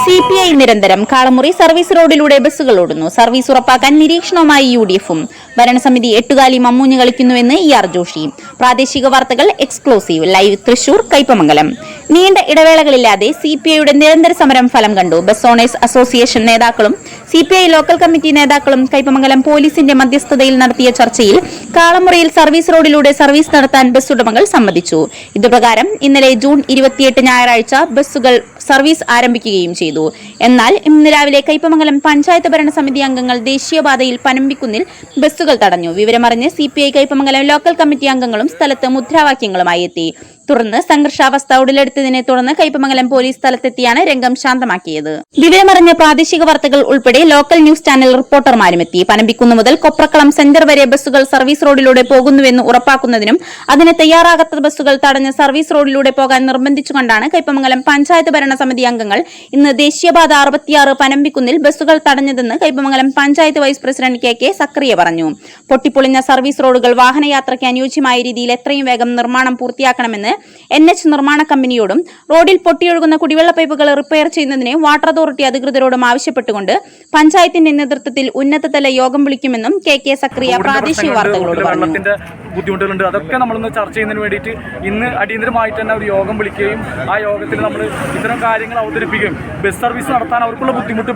CPI നിരന്തരം Kalamuri service റോഡിലൂടെ ബസ്സുകൾ ഓടുന്നു. സർവീസ് ഉറപ്പാക്കാൻ നിരീക്ഷണവുമായി UDF-ഉം. ഭരണസമിതി എട്ടുകാലി മമ്മൂഞ്ഞ് കളിക്കുന്നുവെന്ന് ER ജോഷി. പ്രാദേശിക വാർത്തകൾ എക്സ്ക്ലൂസീവ് ലൈവ് തൃശൂർ കൈപ്പമംഗലം. നീണ്ട ഇടവേളകളില്ലാതെ CPI-യുടെ നിരന്തര സമരം ഫലം കണ്ടു. ബസ് ഓണേഴ്സ് അസോസിയേഷൻ നേതാക്കളും CPI ലോക്കൽ കമ്മിറ്റി നേതാക്കളും കൈപ്പമംഗലം പോലീസിന്റെ മധ്യസ്ഥതയിൽ നടത്തിയ ചർച്ചയിൽ കാളമുറിയിൽ സർവീസ് റോഡിലൂടെ സർവീസ് നടത്താൻ ബസ് ഉടമകൾ സമ്മതിച്ചു. ഇതുപ്രകാരം ഇന്നലെ ജൂൺ 28 ഞായറാഴ്ച ബസ്സുകൾ സർവീസ് ആരംഭിക്കുകയും ചെയ്തു. എന്നാൽ ഇന്ന് രാവിലെ കൈപ്പമംഗലം പഞ്ചായത്ത് ഭരണസമിതി അംഗങ്ങൾ ദേശീയപാതയിൽ പനമ്പിക്കുന്നിൽ ബസ്സുകൾ തടഞ്ഞു. വിവരമറിഞ്ഞ് CPI കൈപ്പമംഗലം ലോക്കൽ കമ്മിറ്റി അംഗങ്ങളും സ്ഥലത്ത് മുദ്രാവാക്യങ്ങളുമായി എത്തി. തുടർന്ന് സംഘർഷാവസ്ഥ ഉടലെടുത്തതിനെ തുടർന്ന് കൈപ്പമംഗലം പോലീസ് സ്ഥലത്തെത്തിയാണ് രംഗം ശാന്തമാക്കിയത്. വിവരമറിഞ്ഞ പ്രാദേശിക വാർത്തകൾ ഉൾപ്പെടെ ലോക്കൽ ന്യൂസ് ചാനൽ റിപ്പോർട്ടർമാരും എത്തി. പനമ്പിക്കുന്ന് മുതൽ കൊപ്രക്കളം സെന്റർ വരെ ബസ്സുകൾ സർവീസ് റോഡിലൂടെ പോകുന്നുവെന്ന് ഉറപ്പാക്കുന്നതിനും അതിന് തയ്യാറാകാത്ത ബസ്സുകൾ തടഞ്ഞ് സർവീസ് റോഡിലൂടെ പോകാൻ നിർബന്ധിച്ചുകൊണ്ടാണ് കൈപ്പമംഗലം പഞ്ചായത്ത് ഭരണസമിതി അംഗങ്ങൾ ഇന്ന് ദേശീയപാത 66 പനമ്പിക്കുന്നിൽ ബസ്സുകൾ തടഞ്ഞതെന്ന് Kaipamangalam panchayat vice president KK Zakariya പറഞ്ഞു. പൊട്ടിപ്പൊളിഞ്ഞ സർവീസ് റോഡുകൾ വാഹനയാത്രയ്ക്ക് അനുയോജ്യമായ രീതിയിൽ എത്രയും വേഗം നിർമ്മാണം പൂർത്തിയാക്കണമെന്ന് NH നിർമ്മാണ കമ്പനിയോടും റോഡിൽ പൊട്ടിയൊഴുകുന്ന കുടിവെള്ള പൈപ്പുകൾ റിപ്പയർ ചെയ്യുന്നതിന് വാട്ടർ അതോറിറ്റി അധികൃതരോടും ആവശ്യപ്പെട്ടുകൊണ്ട് പഞ്ചായത്തിന്റെ നേതൃത്വത്തിൽ ഉന്നതതല യോഗം വിളിക്കുമെന്നും KK സക്രിയ പ്രാദേശിക വാർത്തകളോട് പറഞ്ഞു. ബുദ്ധിമുട്ടുകളുണ്ട്, അതൊക്കെ നമ്മളൊന്ന് ചർച്ച ചെയ്യുന്നതിന് വേണ്ടിയിട്ട് ഇന്ന് അടിയന്തരമായിട്ട് തന്നെ ഒരു യോഗം വിളിക്കുകയും ആ യോഗത്തിൽ നമ്മൾ ഇത്തരം കാര്യങ്ങൾ അവതരിപ്പിക്കുകയും ബസ് സർവീസ് നടത്താൻ അവർക്കുള്ള ബുദ്ധിമുട്ട്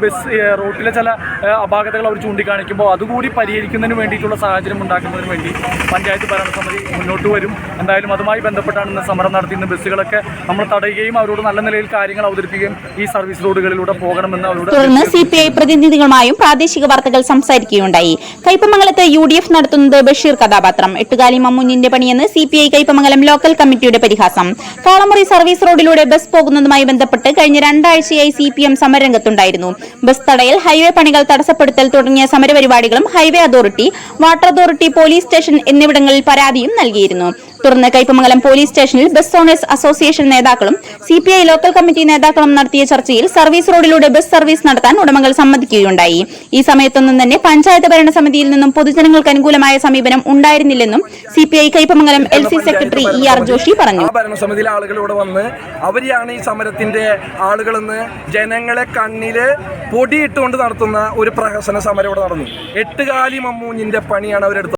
റോഡിലെ ചില അപാകതകൾ അവർ ചൂണ്ടിക്കാണിക്കുമ്പോൾ അതുകൂടി പരിഹരിക്കുന്നതിന് വേണ്ടിയിട്ടുള്ള സാഹചര്യം ഉണ്ടാക്കുന്നതിന് വേണ്ടി പഞ്ചായത്ത് ഭരണസമിതി മുന്നോട്ട് വരും. എന്തായാലും അതുമായി ബന്ധപ്പെട്ടാണ് ഇന്ന് സമരം നടത്തിയിരുന്ന ബസ്സുകളൊക്കെ നമ്മൾ തടയുകയും അവരോട് നല്ല നിലയിൽ കാര്യങ്ങൾ അവതരിപ്പിക്കുകയും ഈ സർവീസ് റോഡുകളിലൂടെ പോകണമെന്ന് അവരോട്. തുടർന്ന് CPI പ്രതിനിധികളുമായും പ്രാദേശിക വാർത്തകൾ സംസാരിക്കുകയുണ്ടായി. കൈപ്പമംഗലത്ത് UDF നടത്തുന്നത് ബഷീർ കഥാപാത്രം. എട്ടുകാലി മമ്മൂഞ്ഞിന്റെ പണിയെന്ന് CPI കൈപ്പമംഗലം ലോക്കൽ കമ്മിറ്റിയുടെ പരിഹാസം. കാളമുറി സർവീസ് റോഡിലൂടെ ബസ് പോകുന്നതുമായി ബന്ധപ്പെട്ട് കഴിഞ്ഞ 2 ആഴ്ചയായി CPM സമരരംഗത്തുണ്ടായിരുന്നു. ബസ് തടയൽ, ഹൈവേ പണികൾ തടസ്സപ്പെടുത്തൽ തുടങ്ങിയ സമരപരിപാടികളും highway authority, water authority, police station എന്നിവിടങ്ങളിൽ പരാതിയും നൽകിയിരുന്നു. തുടർന്ന് കൈപ്പമംഗലം പോലീസ് സ്റ്റേഷനിൽ ബസ് ഓണേഴ്സ് അസോസിയേഷൻ നേതാക്കളും CPI ലോക്കൽ കമ്മിറ്റി നേതാക്കളും നടത്തിയ ചർച്ചയിൽ സർവീസ് റോഡിലൂടെ ബസ് സർവീസ് നടത്താൻ ഉടമകൾ സമ്മതിക്കുകയുണ്ടായി. ഈ സമയത്തൊന്നും തന്നെ പഞ്ചായത്ത് ഭരണസമിതിയിൽ നിന്നും പൊതുജനങ്ങൾക്ക് അനുകൂലമായ സമീപനം ഉണ്ടായിരുന്നില്ലെന്നും CPI Kaipamangalam LC secretary ER Joshi പറഞ്ഞു. ഭരണസമിതിയിലെ ആളുകളോട് വന്ന് അവരെയാണ് ഈ സമരത്തിന്റെ ആളുകളെന്ന് ജനങ്ങളെ കണ്ണില് പൊടിയിട്ടുകൊണ്ട് നടത്തുന്ന ഒരു പ്രഹസന സമരം ഇവിടെ നടന്നു. എട്ടുകാലി മമ്മൂഞ്ഞിന്റെ പണിയാണ് അവരെടുത്തത്.